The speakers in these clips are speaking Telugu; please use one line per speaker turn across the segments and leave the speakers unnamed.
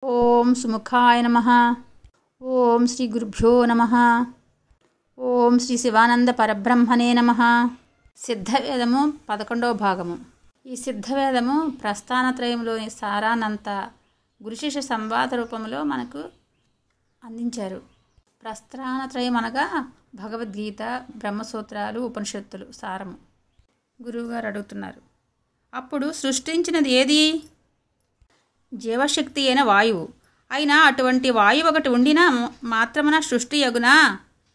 ఓం సుముఖాయ నమః. ఓం శ్రీ గురుభ్యో నమః. ఓం శ్రీ శివానంద పరబ్రహ్మణే నమః. సిద్ధవేదము 11వ భాగము. ఈ సిద్ధవేదము ప్రస్థానత్రయంలోని సారానంతా గురుశిష్య సంవాద రూపంలో మనకు అందించారు. ప్రస్థానత్రయం అనగా భగవద్గీత, బ్రహ్మసూత్రాలు, ఉపనిషత్తులు సారము. గురువుగారు అడుగుతున్నారు, అప్పుడు సృష్టించినది ఏది? జీవశక్తి అయిన వాయువు. అయినా అటువంటి వాయువు ఒకటి ఉండినా మాత్రమున సృష్టి అగునా?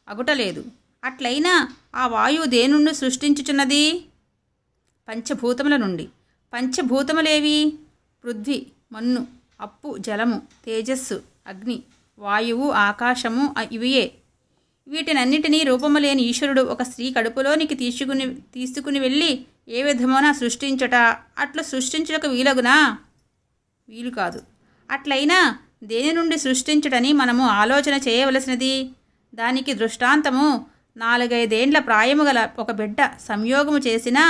అగుటలేదు. అట్లయినా ఆ వాయువు దేని నుండి సృష్టించుచున్నది? పంచభూతముల నుండి. పంచభూతములేవి? పృథ్వీ, మన్ను, అప్పు, జలము, తేజస్సు, అగ్ని, వాయువు, ఆకాశము ఇవియే. వీటినన్నిటినీ రూపము లేని ఈశ్వరుడు ఒక స్త్రీ కడుపులోనికి తీసుకుని వెళ్ళి ఏ విధమున సృష్టించుట? అట్లు సృష్టించుటకు వీలగునా? వీలు కాదు. అట్లయినా దేని నుండి సృష్టించుటని మనము ఆలోచన చేయవలసినది. దానికి దృష్టాంతము 4-5 ఏండ్ల ప్రాయము గల ఒక బిడ్డ సంయోగము చేసినా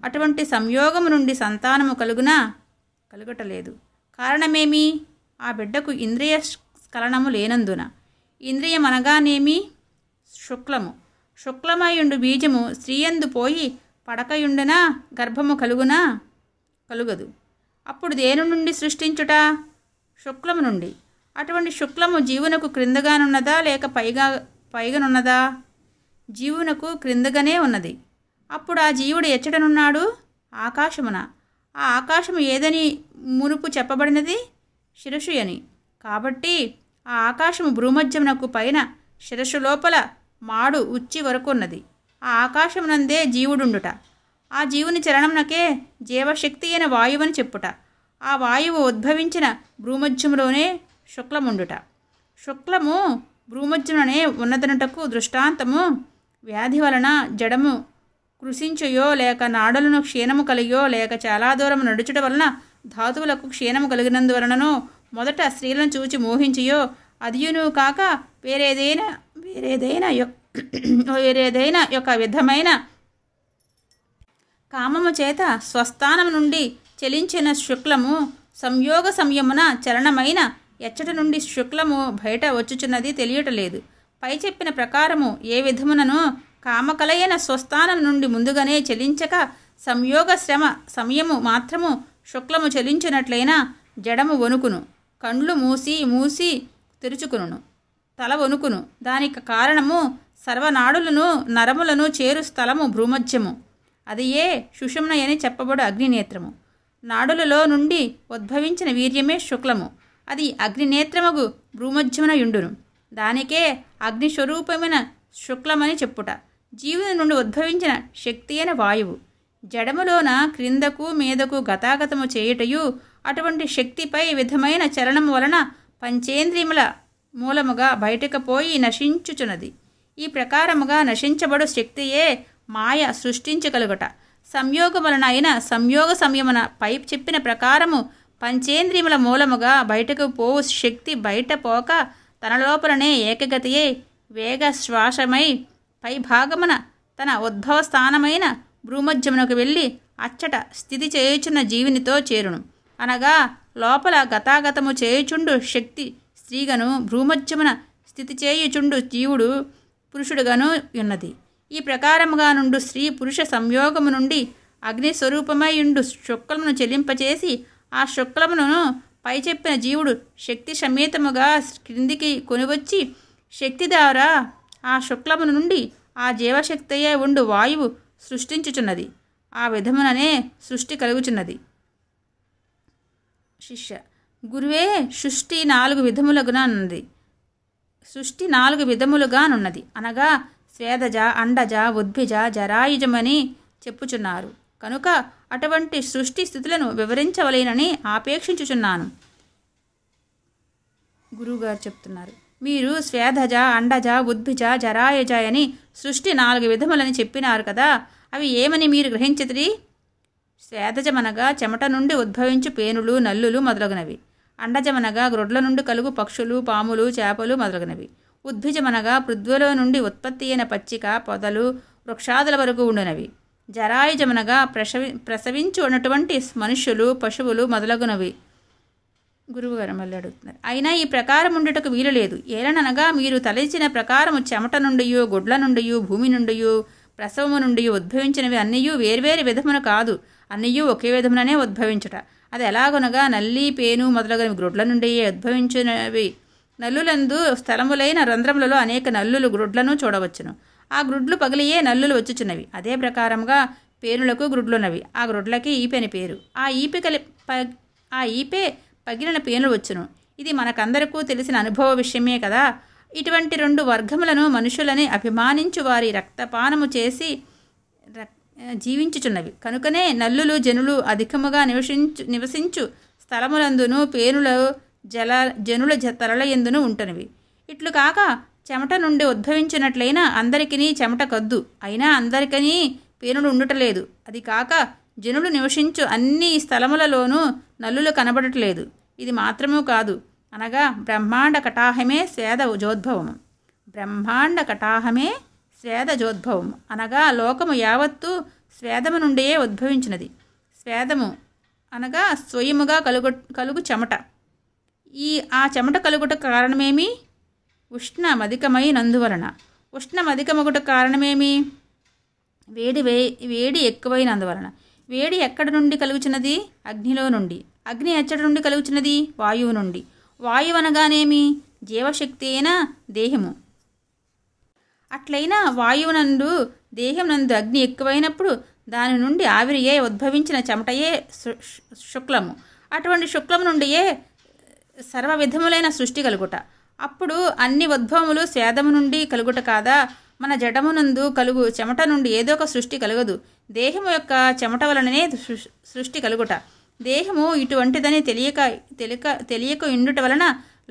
అటువంటి సంయోగము నుండి సంతానము కలుగటలేదు. కారణమేమి? ఆ బిడ్డకు ఇంద్రియ స్ఖలనము లేనందున. ఇంద్రియం అనగానేమి? శుక్లము. శుక్లమయుండు బీజము స్త్రీయందు పోయి పడకయుండున గర్భము కలుగదు. అప్పుడు దేని నుండి సృష్టించుట? శుక్లము నుండి. అటువంటి శుక్లము జీవునకు క్రిందగానున్నదా లేక పైగానున్నదా? జీవునకు క్రిందగానే ఉన్నది. అప్పుడు ఆ జీవుడు ఎచ్చటనున్నాడు? ఆకాశమున. ఆ ఆకాశము ఏదని మునుపు చెప్పబడినది? శిరస్సు అని. కాబట్టి ఆ ఆకాశము భూమధ్యమునకు పైన శిరస్సు లోపల మాడు ఉచ్చి వరకు ఉన్నది. ఆ ఆకాశమునందే జీవుడుండుట. ఆ జీవుని చలనమునకే జీవశక్తి అయిన వాయువని చెప్పుట. ఆ వాయువు ఉద్భవించిన భూమధ్యములోనే శుక్లముండుట. శుక్లము భూమధ్యమునే ఉన్నదనుటకు దృష్టాంతము వ్యాధి వలన జడము కృషించయో లేక నాడులను క్షీణము కలిగో లేక చాలా దూరం నడుచుట వలన ధాతువులకు క్షీణము కలిగినందువలననో మొదట స్త్రీలను చూచి మోహించియో అదియును కాక వేరేదైనా యొక్క విధమైన కామము చేత స్వస్థానం నుండి చలించిన శుక్లము సంయోగ సంయమున చలనమైన ఎచ్చటి నుండి శుక్లము బయట వచ్చుచున్నది తెలియటలేదు. పై చెప్పిన ప్రకారము ఏ విధమునను కామకలైన స్వస్థానం నుండి ముందుగానే చలించక సంయోగ శ్రమ సమయము మాత్రము శుక్లము చలించినట్లయినా జడము వణుకును, కండ్లు మూసి తెరుచుకును, తల వణుకును. దానికి కారణము సర్వనాడులను నరములను చేరు స్థలము భూమధ్యము. అది ఏ సుషుమ్నయని చెప్పబడు అగ్నినేత్రము. నాడులలో నుండి ఉద్భవించిన వీర్యమే శుక్లము. అది అగ్నినేత్రముగు భూమధ్యమున యుండును. దానికే అగ్నిస్వరూపమైన శుక్లమని చెప్పుట. జీవుని నుండి ఉద్భవించిన శక్తి అయిన వాయువు. జడములోన క్రిందకు మీదకు గతాగతము చేయుటయు అటువంటి శక్తిపై విధమైన చలనము వలన పంచేంద్రియముల మూలముగా బయటకు పోయి నశించుచున్నది. ఈ ప్రకారముగా నశించబడు శక్తియే మాయ సృష్టించగలుగుట. సంయోగం వలన అయిన సంయోగ సంయమన పై చెప్పిన ప్రకారము పంచేంద్రియముల మూలముగా బయటకు పోవు శక్తి బయట పోక తన లోపలనే ఏకగతియే వేగ శ్వాసమై పై భాగమున తన ఉద్భవ స్థానమైన భూమధ్యమునకు వెళ్ళి అచ్చట స్థితి చేయుచున్న జీవునితో చేరును. అనగా లోపల గతాగతము చేయుచుండు శక్తి స్త్రీగను భూమధ్యమున స్థితి చేయుచుండు జీవుడు పురుషుడుగాను ఉన్నది. ఈ ప్రకారముగా నుండు స్త్రీ పురుష సంయోగము నుండి అగ్నిస్వరూపమైయుండు శుక్లమును చెల్లింపచేసి ఆ శుక్లమును పై చెప్పిన జీవుడు శక్తి సమేతముగా క్రిందికి కొనివచ్చి శక్తి ద్వారా ఆ శుక్లమును నుండి ఆ జీవశక్తియే ఉండు వాయువు సృష్టించుచున్నది. ఆ విధముననే సృష్టి కలుగుచున్నది. శిష్య: గురువే, సృష్టి 4 విధములుగానున్నది. సృష్టి 4 విధములుగానున్నది అనగా స్వేదజ, అండజ, ఉద్భిజ, జరాయుజమని చెప్పుచున్నారు కనుక అటువంటి సృష్టి స్థితులను వివరించవలేనని ఆపేక్షించుచున్నాను. గురువుగారు చెప్తున్నారు, మీరు స్వేదజ, అండజ, ఉద్భిజ, జరాయుజ అని సృష్టి 4 విధములని చెప్పినారు కదా, అవి ఏమని మీరు గ్రహించితిరి? స్వేదజమనగా చెమట నుండి ఉద్భవించు పేనులు, నల్లులు మొదలగునవి. అండజమనగా గ్రొడ్ల నుండి కలుగు పక్షులు, పాములు, చేపలు మొదలగునవి. ఉద్భిజమనగా పృథ్వీలో నుండి ఉత్పత్తి అయిన పచ్చిక, పొదలు, వృక్షాదుల వరకు ఉండునవి. జరాయుజమనగా ప్రసవించు ఉన్నటువంటి మనుష్యులు, పశువులు మొదలగునవి. గురువుగారు మళ్ళీ అడుగుతున్నారు. అయినా ఈ ప్రకారం ఉండుటకు వీలు లేదు. ఏలననగా మీరు తలచిన ప్రకారము చెమట నుండియో గుడ్ల నుండియో భూమి నుండియో ప్రసవము నుండి ఉద్భవించినవి అన్నయ్యూ వేర్వేరు విధమున కాదు, అన్నయ్యూ ఒకే విధముననే ఉద్భవించుట. అది ఎలాగొనగా నల్లి పేను మొదలగునవి గ్రుడ్ల నుండియే ఉద్భవించినవి. నల్లులందు స్థలములైన రంధ్రములలో అనేక నల్లులు గ్రుడ్లను చూడవచ్చును. ఆ గ్రుడ్లు పగిలియే నల్లులు వచ్చుచున్నవి. అదే ప్రకారంగా పేనులకు గ్రుడ్లున్నవి. ఆ గ్రుడ్లకి ఈపె అని పేరు. ఆ ఈపే పగిలిన పేనులు వచ్చును. ఇది మనకందరికీ తెలిసిన అనుభవ విషయమే కదా. ఇటువంటి రెండు వర్గములను మనుషులని అభిమానించు వారి రక్తపానము చేసి జీవించుచున్నవి. కనుకనే నల్లులు జనులు అధికముగా నివసించు స్థలములందును పేనుల జనుల తలల ఎందును ఉంటున్నవి. ఇట్లు కాక చెమట నుండి ఉద్భవించినట్లయినా అందరికీ చెమట కద్దు, అయినా అందరికీ పేనులు ఉండుటలేదు. అది కాక జనులు నివసించు అన్ని స్థలములలోనూ నల్లులు కనబడట్లేదు. ఇది మాత్రమూ కాదు, అనగా బ్రహ్మాండ కటాహమే స్వేదజోద్భవము. బ్రహ్మాండ కటాహమే స్వేదజోద్భవము అనగా లోకము యావత్తు స్వేదము నుండియే ఉద్భవించినది. స్వేదము అనగా స్వయముగా కలుగు చెమట. ఆ చెమట కలుగుట కారణమేమి? ఉష్ణమధికమైనందువలన. ఉష్ణమధికమగుట కారణమేమి? వేడి ఎక్కువైనందువలన. వేడి ఎక్కడి నుండి కలుగుచున్నది? అగ్నిలో నుండి. అగ్ని ఎచ్చడి నుండి కలుగుచున్నది? వాయువు నుండి. వాయువు అనగానేమి? జీవశక్తి అయిన దేహము. అట్లయినా వాయువునందు దేహమునందు అగ్ని ఎక్కువైనప్పుడు దాని నుండి ఆవిరియే ఉద్భవించిన చెమటయే శుక్లము. అటువంటి శుక్లము నుండియే సర్వ విధములైన సృష్టి కలుగుట. అప్పుడు అన్ని ఉద్భవములు స్వేదము నుండి కలుగుట కాదా? మన జడమునందు కలుగు చెమట నుండి ఏదో ఒక సృష్టి కలగదు. దేహము యొక్క చెమట వలననే సృష్టి కలుగుట. దేహము ఇటువంటిదని తెలియక ఇండుట వలన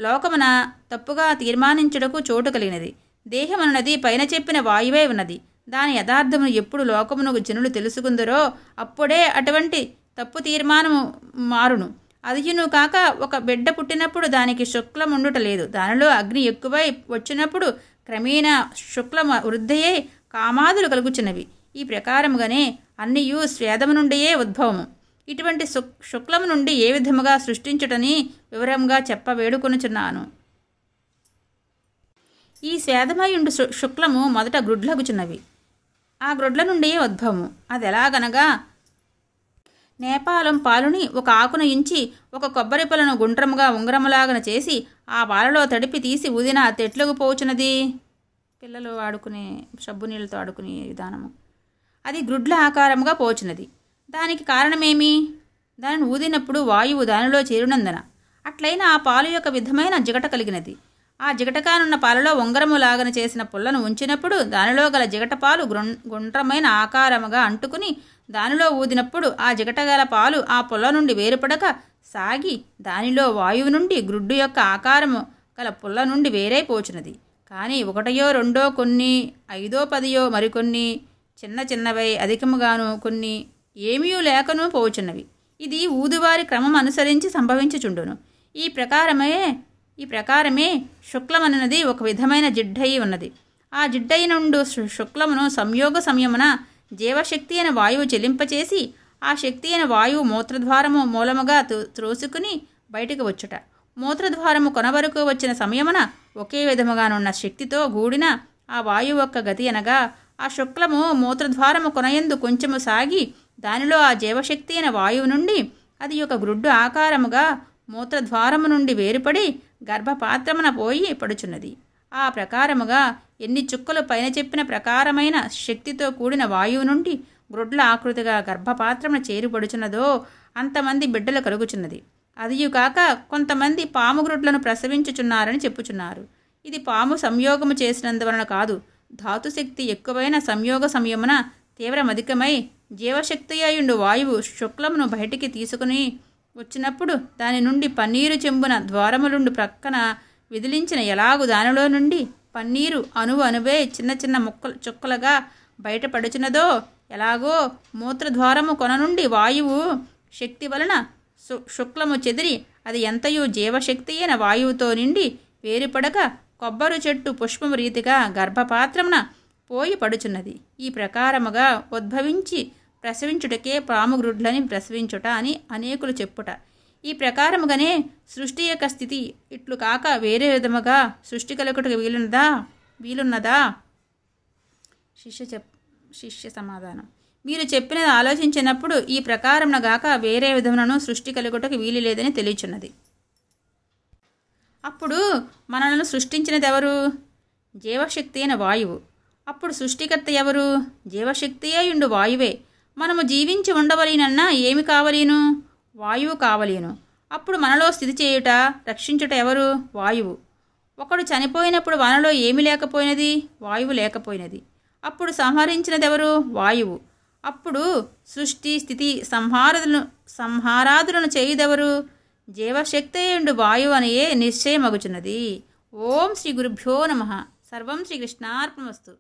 లోకమున తప్పుగా తీర్మానించుటకు చోటు కలిగినది. దేహమన్నది పైన చెప్పిన వాయువే ఉన్నది. దాని యథార్థమును ఎప్పుడు లోకమునకు జనులు తెలుసుకుందరో అప్పుడే అటువంటి తప్పు తీర్మానము మారును. అదియును కాక ఒక బిడ్డ పుట్టినప్పుడు దానికి శుక్లం ఉండుట లేదు. దానిలో అగ్ని ఎక్కువై వచ్చినప్పుడు క్రమేణా శుక్లము వృద్ధయే కామాదులు కలుగుచున్నవి. ఈ ప్రకారముగానే అన్నియు స్వేదము నుండియే ఉద్భవము. ఇటువంటి శుక్లము నుండి ఏ విధముగా సృష్టించుటని వివరంగా వేడుకొనుచున్నాను. ఈ స్వేదమయుండు శుక్లము మొదట గ్రుడ్లగుచున్నవి. ఆ గ్రుడ్ల నుండియే ఉద్భవము. అది ఎలాగనగా నేపాలం పాలుని ఒక ఆకున ఇంచి ఒక కొబ్బరి పొలను గుండ్రముగా ఉంగరములాగన చేసి ఆ పాలలో తడిపి తీసి ఊదిన తెట్లుగు పోచున్నది. పిల్లలు ఆడుకునే సబ్బు నీళ్ళతో ఆడుకునే విధానము. అది గ్రుడ్ల ఆకారముగా పోచున్నది. దానికి కారణమేమి? దానిని ఊదినప్పుడు వాయువు దానిలో చేరునందన. అట్లయినా ఆ పాలు యొక్క విధమైన జిగట కలిగినది. ఆ జిగటకానున్న పాలలో ఉంగరములాగన చేసిన పుల్లను ఉంచినప్పుడు దానిలో గల జిగట పాలు గుండ్రమైన ఆకారముగా అంటుకుని దానిలో ఊదినప్పుడు ఆ జిగటగల పాలు ఆ పుల్ల నుండి వేరుపడక సాగి దానిలో వాయువు నుండి గ్రుడ్డు యొక్క ఆకారము గల పుల్ల నుండి వేరైపోచున్నది. కానీ ఒకటయో రెండో, కొన్ని 5, 10 మరికొన్ని చిన్న చిన్నవై అధికముగాను, కొన్ని ఏమీ లేకను పోచున్నవి. ఇది ఊదువారి క్రమం అనుసరించి సంభవించుచుండును. ఈ ప్రకారమే శుక్లమన్నది ఒక విధమైన జిడ్డయి ఉన్నది. ఆ జిడ్డయి నుండి శుక్లమును సంయోగ సమయమున జీవశక్తి అయిన వాయువు చెలింపచేసి ఆ శక్తి అయిన వాయువు మూత్రద్వారము మూలముగా త్రోసుకుని బయటకు వచ్చుట. మూత్రద్వారము కొనవరకు వచ్చిన సమయమున ఒకే విధముగానున్న శక్తితో గూడిన ఆ వాయువు యొక్క గతి అనగా ఆ శుక్లము మూత్రద్వారము కొనయందు కొంచెము సాగి దానిలో ఆ జీవశక్తి అయిన వాయువు నుండి అది ఒక గ్రుడ్డు ఆకారముగా మూత్రద్వారము నుండి వేరుపడి గర్భపాత్రమున పోయి పడుచున్నది. ఆ ప్రకారముగా ఎన్ని చుక్కలు పైన చెప్పిన ప్రకారమైన శక్తితో కూడిన వాయువు నుండి గ్రుడ్ల ఆకృతిగా గర్భపాత్రమున చేరుపడుచున్నదో అంతమంది బిడ్డలు కలుగుచున్నది. అదియుకాక కొంతమంది పాము గ్రుడ్లను ప్రసవించుచున్నారని చెప్పుచున్నారు. ఇది పాము సంయోగము చేసినందువలన కాదు, ధాతుశక్తి ఎక్కువైన సంయోగ సమయమున తీవ్రమధికమై జీవశక్తి అయుండు వాయువు శుక్లమును బయటికి తీసుకుని వచ్చినప్పుడు దాని నుండి పన్నీరు చెంబున ద్వారములుండు ప్రక్కన విదిలించిన ఎలాగు దానిలో నుండి పన్నీరు అణువే చిన్న చిన్న చుక్కలుగా బయటపడుచున్నదో ఎలాగో మూత్రద్వారము కొన నుండి వాయువు శక్తి వలన శుక్లము చెదిరి అది ఎంతయో జీవశక్తి అయిన వాయువుతో నిండి వేరుపడక కొబ్బరి చెట్టు పుష్పము రీతిగా గర్భపాత్రమున పోయి పడుచున్నది. ఈ ప్రకారముగా ఉద్భవించి ప్రసవించుటకే పాముగ్రుడ్లని ప్రసవించుట అని అనేకులు చెప్పుట. ఈ ప్రకారముగానే సృష్టి యొక్క స్థితి ఇట్లు కాక వేరే విధముగా సృష్టి కలుగుటకు వీలున్నదా? శిష్య సమాధానం: మీరు చెప్పినది ఆలోచించినప్పుడు ఈ ప్రకారమున గాక వేరే విధములను సృష్టి కలుగుటకు వీలు లేదని తెలియచున్నది. అప్పుడు మనలను సృష్టించినది ఎవరు? జీవశక్తి అయిన వాయువు. అప్పుడు సృష్టికర్త ఎవరు? జీవశక్తి అయుండు వాయువే. మనము జీవించి ఉండవలేనన్నా ఏమి కావలేను? వాయువు కావలేను. అప్పుడు మనలో స్థితి చేయుట, రక్షించుట ఎవరు? వాయువు. ఒకడు చనిపోయినప్పుడు మనలో ఏమి లేకపోయినది? వాయువు లేకపోయినది. అప్పుడు సంహరించినదెవరు? వాయువు. అప్పుడు సృష్టి స్థితి సంహారాదులను చేయుదెవరు? జీవశక్తియుండు వాయువు అనియే నిశ్చయమగుచున్నది. ఓం శ్రీ గురుభ్యో నమః. సర్వం శ్రీకృష్ణార్పణమస్తు.